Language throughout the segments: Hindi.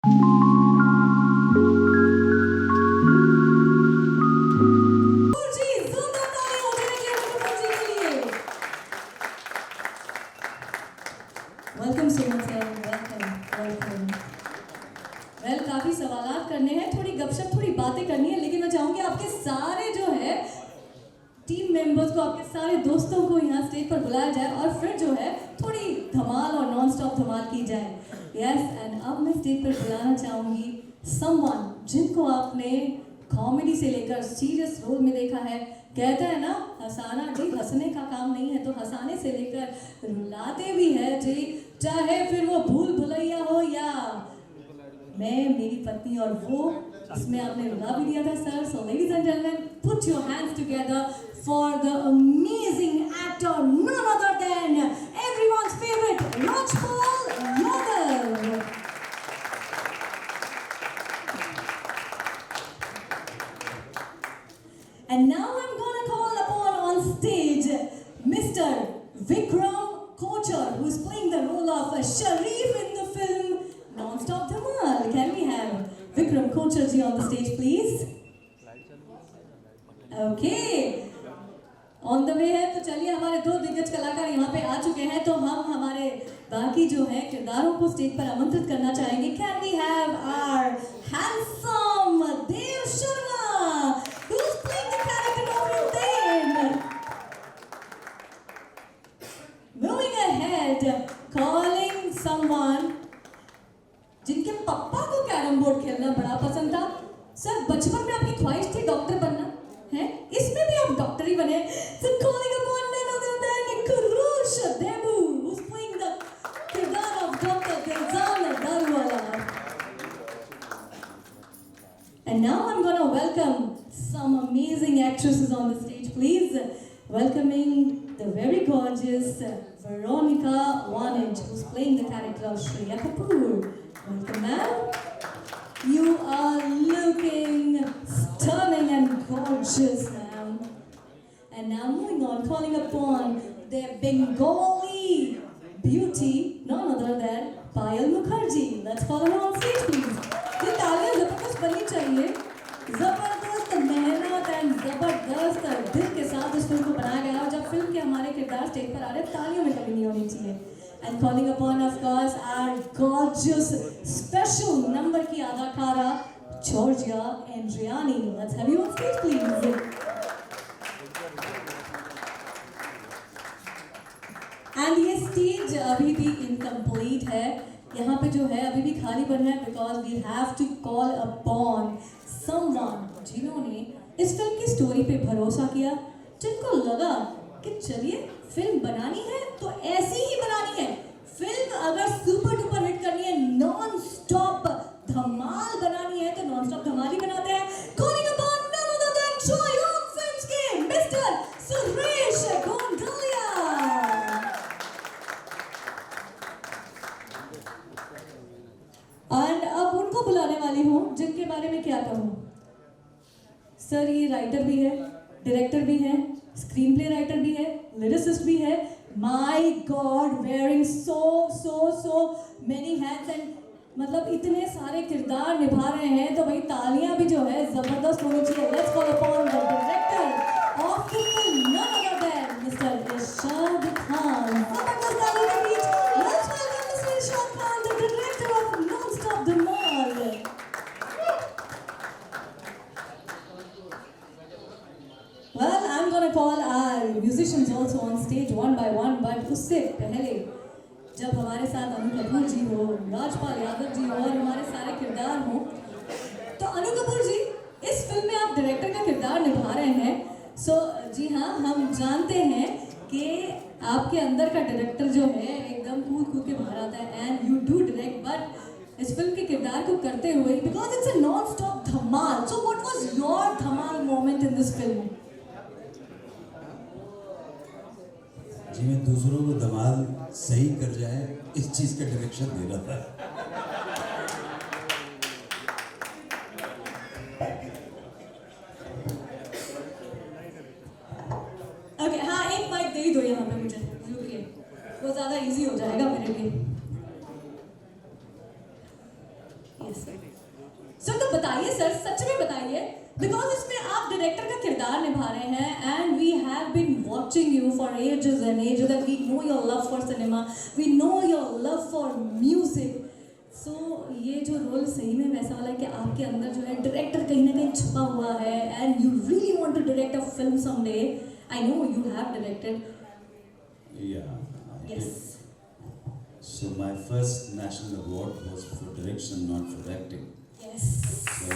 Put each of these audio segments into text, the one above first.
जी जोरदार ताली हो जाएगी अनुपम जी के लिए। Welcome so much sir, welcome. Well काफी सवालात करने हैं, थोड़ी गपशप थोड़ी बातें करनी है, लेकिन मैं चाहूंगी आपके सारे जो है टीम मेंबर्स को, आपके सारे दोस्तों को यहाँ स्टेज पर बुलाया जाए और फिर जो है थोड़ी धमाल और नॉन स्टॉप धमाल की जाए। यस, एंड अब मैं स्टेज पर बुलाना चाहूंगी समवन जिनको आपने कॉमेडी से लेकर सीरियस रोल में देखा है। कहते हैं ना, हंसाना जी हंसने का काम नहीं है, तो हंसाने से लेकर रुलाते भी है जी, चाहे फिर वो भूल भुलैया हो या मैं, मेरी पत्नी और वो, इसमें आपने रुला भी दिया था sir. So ladies and gentleman, put your hands together for the amazing actor, none other than everyone's favourite Rajpal Yadav. And now I'm gonna call upon on stage Mr. Vikram Kochar, who is playing the role of Sharif in the film Non-Stop Dhamal. Can we have Vikram Kochar ji on the stage, please? Okay. On the way है, तो चलिए हमारे दो दिग्गज कलाकार यहाँ पे आ चुके हैं, तो हम हमारे बाकी जो है किरदारों को स्टेज पर आमंत्रित करना चाहेंगे। Can we have our handsome Dev Sharma, who's playing the character of Rutain? Moving ahead, calling someone जिनके पापा को कैरम बोर्ड खेलना बड़ा पसंद था। सर बचपन में आपकी ख्वाहिश थी डॉक्टर बनना है, इसमें भी आप डॉक्टर ही बने। So calling upon none other than Kurush Debu, who's playing the kirdar of Dr. Dilzan Darwala. And now I'm gonna welcome some amazing actresses on the stage, please. Welcoming the very gorgeous Veronica Wanage, who's playing the character of Shreya Kapoor. Welcome, ma'am. You are looking stunning and gorgeous, ma'am. And now moving on, calling upon their Bengali beauty, none other than Payal Mukherjee. Let's call her on stage, please. ये तालियां जबरदस्त बननी चाहिए, जबरदस्त मेहनत एंड जबरदस्त दिल के साथ इस फिल्म को बनाया गया, और जब फिल्म के हमारे किरदार स्टेज पर आ रहे हैं तालियों में कमी नहीं होनी चाहिए। And calling upon, of course, our gorgeous special number की अदाकारा Georgia Andriani. Let's have you on stage, please. And ये स्टेज अभी भी incomplete है, यहाँ पे जो है अभी भी खाली बन है, because we have to call upon someone जिन्होंने इस फिल्म की स्टोरी पे भरोसा किया, जिनको लगा कि चलिए फिल्म बनानी है तो ऐसी ही बनानी है, फिल्म अगर सुपर डुपर हिट करनी है, नॉन स्टॉप धमाल बनानी है, तो नॉन स्टॉप धमाल ही बनाते हैं। Calling upon none other than Triumph Films के Mr. सुरेश गोंडलिया। और अब उनको बुलाने वाली हूँ जिनके बारे में क्या कहूँ सर, ये राइटर भी है, डायरेक्टर भी है, स्क्रीन प्ले राइटर भी है, लिरिसिस्ट भी है। My God, wearing so many hats, and मतलब इतने सारे किरदार निभा रहे हैं, तो भाई तालियां भी जो है जबरदस्त होनी चाहिए। Let's call upon the director of the film, none other than mister Irshad Khan. जबरदस्त तालियों के बीच let's welcome mister Irshad Khan, the director of non stop Dhamaal. Well, I'm gonna call our musicians also on stage one by one, but उससे पहले जब हमारे साथ अनु कपूर जी हो, राजपाल यादव जी हो और हमारे सारे किरदार हो, तो अनु कपूर जी इस फिल्म में आप डायरेक्टर का किरदार निभा रहे हैं। सो जी हाँ, हम जानते हैं कि आपके अंदर का डायरेक्टर जो है एकदम कूद के बाहर आता है, and you do direct, but इस फिल्म के किरदार को करते हुए, because it's a non stop Dhamaal, so what was your dhamaal moment in this film? जी मैं दूसरों को धमाल सही कर जाए इस चीज का डायरेक्शन दे रहा था। ओके, हाँ एक माइक दे ही दो यहाँ पे मुझे, वो ज्यादा इजी हो जाएगा मेरे लिए। यस सर, तो बताइए सर, सच में बताइए, बिकॉज इसमें आप डायरेक्टर का किरदार निभा रहे हैं and we have been watching you for ages and ages and we know your love for cinema, we know your love for music. So ये जो रोल सही में वैसा वाला है कि आपके अंदर जो है डायरेक्टर कहीं ना कहीं छुपा हुआ है and you really want to direct a film someday. I know you have directed. Yeah. Yes So my first national award was for direction, not for acting. Yes So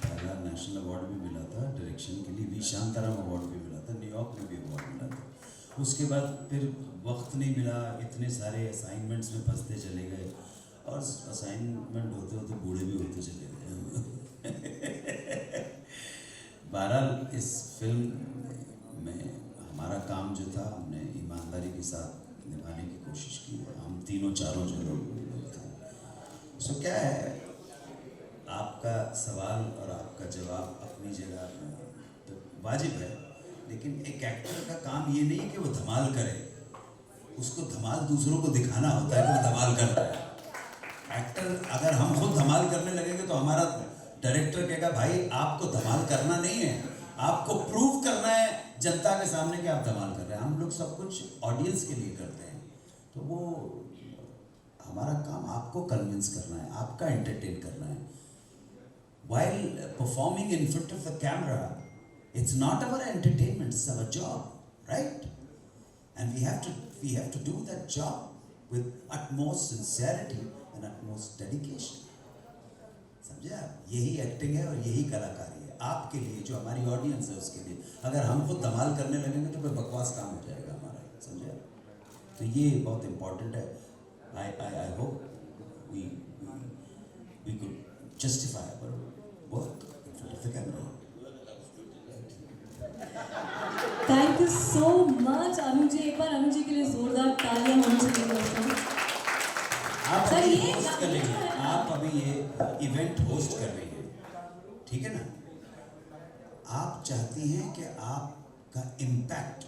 पहला नेशनल अवार्ड भी मिला था डायरेक्शन के लिए, वी शांताराम अवार्ड भी मिला था, न्यूयॉर्क में भी अवार्ड मिला था। उसके बाद फिर वक्त नहीं मिला, इतने सारे असाइनमेंट्स में फंसते चले गए और असाइनमेंट होते होते बूढ़े भी होते चले गए। बहरहाल इस फिल्म में हमारा काम जो था हमने ईमानदारी के साथ निभाने की कोशिश की। हम तीनों चारों जो लोग थे। सो क्या है, आपका सवाल और आपका जवाब अपनी जगह तो वाजिब है, लेकिन एक एक्टर का काम ये नहीं कि वो धमाल करे, उसको धमाल दूसरों को दिखाना होता है कि वो धमाल कर रहा है। एक्टर अगर हम खुद धमाल करने लगेंगे तो हमारा डायरेक्टर कहेगा भाई आपको धमाल करना नहीं है, आपको प्रूव करना है जनता के सामने कि आप धमाल कर रहे हैं। हम लोग सब कुछ ऑडियंस के लिए करते हैं, तो वो हमारा काम आपको कन्विंस करना है, आपका एंटरटेन करना है। While performing in front of the camera, it's not our entertainment, it's our job, right? And we have to do that job with utmost sincerity and utmost dedication. समझे आप? यही एक्टिंग है और यही कलाकारी है आपके लिए, जो हमारी ऑडियंस है उसके लिए। अगर हम खुद धमाल करने लगेंगे तो फिर बकवास काम हो जाएगा हमारा, समझे आप? तो ये बहुत इम्पोर्टेंट है। I hope we could justify our work in front of the camera. Thank you so much Anu ji. एक बार अनु जी के लिए जोरदार तालियां होनी चाहिए दोस्तों। आप सर, अभी ये होस्ट कर गाना रही जो हैं, है- आप अभी ये इवेंट होस्ट कर रही हैं, ठीक है ना? आप चाहती हैं कि आपका इम्पैक्ट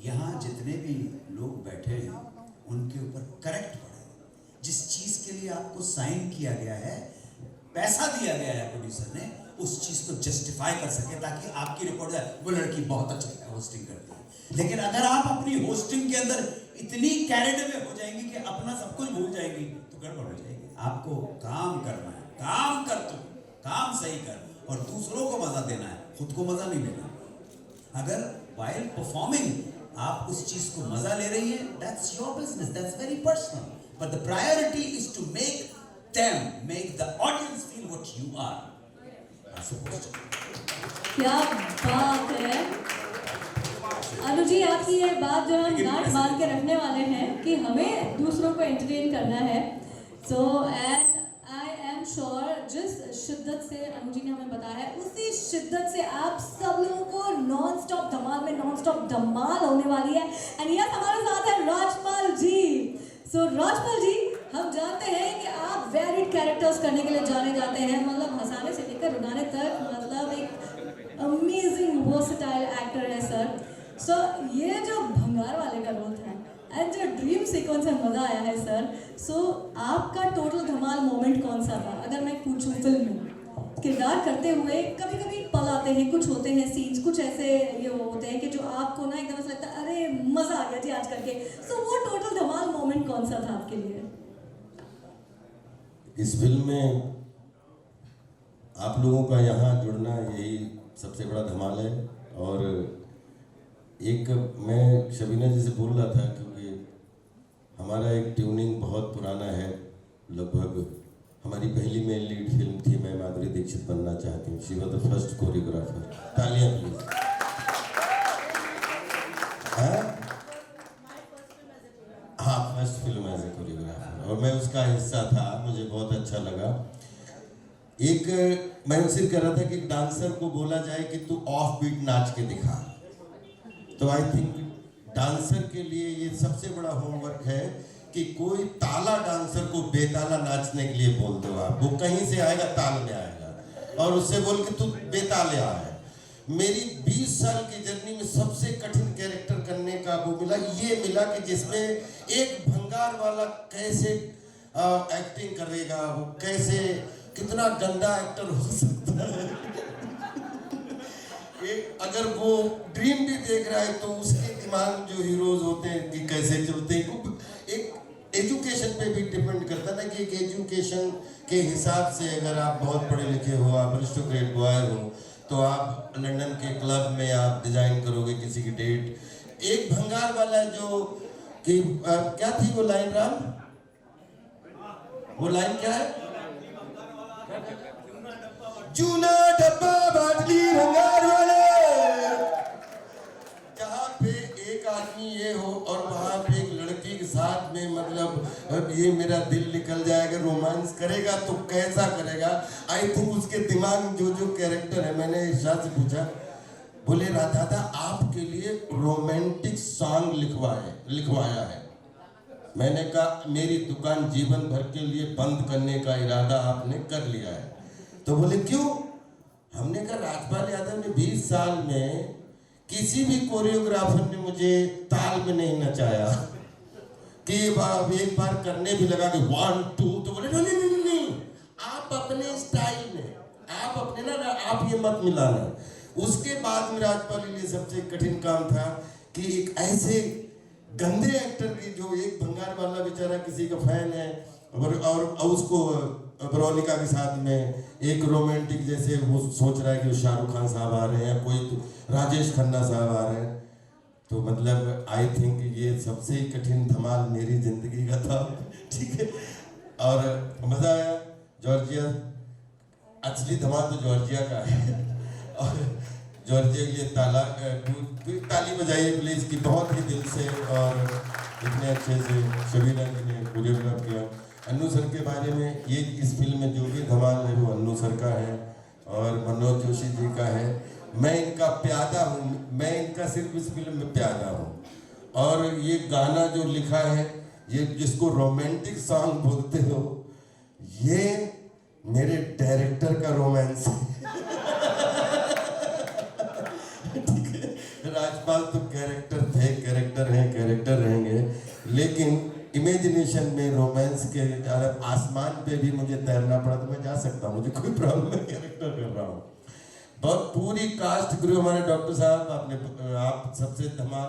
यहाँ जितने भी लोग बैठे हैं उनके ऊपर करेक्ट पड़े। जिस चीज़ के लिए आपको साइन किया गया है, पैसा दिया गया है प्रोड्यूसर ने, उस चीज़ को जस्टिफाई कर सके, ताकि आपकी रिपोर्ट जाए वो लड़की बहुत अच्छा होस्टिंग करती है। लेकिन अगर आप अपनी होस्टिंग के अंदर इतनी कैरेड में हो जाएंगी कि अपना सब कुछ भूल जाएंगी तो गड़बड़ हो जाएगी। आपको काम करना है, काम कर, तू काम सही कर और दूसरों को मजा देना है, खुद को मजा नहीं लेना। अगर while performing आप उस चीज को मजा ले रही हैं, that's your business, that's very personal, but the priority is to make the audience feel what you are. That's supposed to. क्या बात है अनु जी, आपकी ये बात जो हम गांठ बांध के रखने वाले हैं कि हमें दूसरों को एंटरटेन करना है। So and I am sure जिस शिद्दत से अनु जी ने हमें बताया है, उसी शिद्दत से आप सब लोगों को नॉन स्टॉप धमाल में नॉन स्टॉप धमाल होने वाली है। एंड यस, हमारे साथ है राजपाल जी। सो राजपाल जी, हम जानते हैं कि आप वेरिड कैरेक्टर्स करने के लिए जाने जाते हैं, मतलब हंसाने से लेकर रुलाने तक, मतलब एक अमेजिंग वर्सेटाइल एक्टर है सर। सो ये जो भंगार वाले का रोल था एंड जो ड्रीम सीक्वेंस में मज़ा आया है सर, सो आपका टोटल धमाल मोमेंट कौन सा था? अगर मैं पूछूं, फिल्म में किरदार करते हुए कभी कभी पल आते हैं, कुछ होते हैं सीन्स, कुछ ऐसे ये होते हैं कि जो आपको ना एकदम से लगता है अरे मज़ा आ गया जी आज करके। सो वो टोटल धमाल मोमेंट कौन सा था आपके लिए? इस फिल्म में आप लोगों का यहाँ जुड़ना यही सबसे बड़ा धमाल है। और एक मैं शबीना जी से बोल रहा था, क्योंकि हमारा एक ट्यूनिंग बहुत पुराना है, लगभग हमारी पहली मेन लीड फिल्म थी मैं माधुरी दीक्षित बनना चाहती हूँ, she was the first choreographer. तालियां प्लीज। हाँ, first film as a choreographer, और मैं उसका हिस्सा था, मुझे बहुत अच्छा लगा। एक मैं सिर्फ कह रहा था कि एक डांसर को बोला जाए कि तू ऑफ बीट नाच के दिखा, तो आई थिंक डांसर के लिए ये सबसे बड़ा होमवर्क है कि कोई ताला डांसर को बेताला नाचने के लिए बोल दो आप, वो कहीं से आएगा ताल में आएगा, और उससे बोल के तू बेताले आ है। मेरी 20 साल की जर्नी में सबसे कठिन कैरेक्टर करने का वो मिला, ये मिला कि जिसमें एक भंगार वाला कैसे एक्टिंग करेगा, वो कैसे, कितना गंदा एक्टर हो सकता है। एक अगर वो ड्रीम भी देख रहा है तो उसके दिमाग में जो हीरोज होते हैं कि कैसे चलते हैं, एक एजुकेशन पे भी डिपेंड करता है ना, कि एक एजुकेशन के हिसाब से अगर आप बहुत पढ़े लिखे हो, आप अरिस्टोक्रेट बॉय हो, तो आप लंदन के क्लब में आप डिजाइन करोगे किसी की डेट। एक भंगार वाला जो कि क्या थी वो लाइन राम, वो लाइन क्या है? चूना डब्बा बाटली भंगार वाले, जहाँ पे एक आदमी ये हो और वहां पे एक लड़की के साथ में, मतलब ये मेरा दिल निकल जाएगा, रोमांस करेगा तो कैसा करेगा। आई थिंक उसके दिमाग में जो जो कैरेक्टर है, मैंने इरशाद से पूछा, बोले राधा आपके लिए रोमांटिक सॉन्ग लिखवाया है। मैंने कहा मेरी दुकान जीवन भर के लिए बंद करने का इरादा आपने कर लिया है। तो बोले क्यों? हमने कहा राजपाल यादव ने 20 साल में किसी भी कोरियोग्राफर ने मुझे ताल में नहीं नचाया कि एक बार करने भी लगा कि 1 2, तो बोले नहीं, आप अपने स्टाइल में, आप अपने ना, आप ये मत मिलाना। उसके बाद में राजपाल के लिए सबसे कठिन काम था कि एक ऐसे गंदे एक्टर की, जो एक भंगार वाला बेचारा किसी का फैन है और उसको वेरोनिका के साथ में एक रोमांटिक, जैसे वो सोच रहा है कि शाहरुख खान साहब आ रहे हैं या कोई तो राजेश खन्ना साहब आ रहे हैं। तो मतलब आई थिंक ये सबसे कठिन धमाल मेरी जिंदगी का था। ठीक है, और मज़ा आया। जॉर्जिया, असली धमाल तो जॉर्जिया का है। और जॉर्जिया के लिए ताली बजाइए प्लीज़, कि बहुत ही दिल से और इतने अच्छे से शबीना जी ने कोरियोग्राफ किया। अन्नू सर के बारे में, ये इस फिल्म में जो भी धमाल है वो अन्नू सर का है और मनोज जोशी जी का है। मैं इनका प्यादा हूँ, मैं इनका सिर्फ इस फिल्म में प्यादा हूँ। और ये गाना जो लिखा है, ये जिसको रोमांटिक सॉन्ग बोलते हो, ये मेरे डायरेक्टर का रोमांस है। ठीक है, राजपाल तो कैरेक्टर थे, कैरेक्टर हैं, कैरेक्टर रहेंगे, लेकिन इमेजिनेशन में रोमांस के आसमान पे भी मुझे तैरना पड़ा तो मैं जा सकता हूँ, मुझे कोई प्रॉब्लम है, कैरेक्टर कर रहा हूँ। बहुत पूरी कास्ट क्रू, हमारे डॉक्टर साहब, आप सबसे धमाल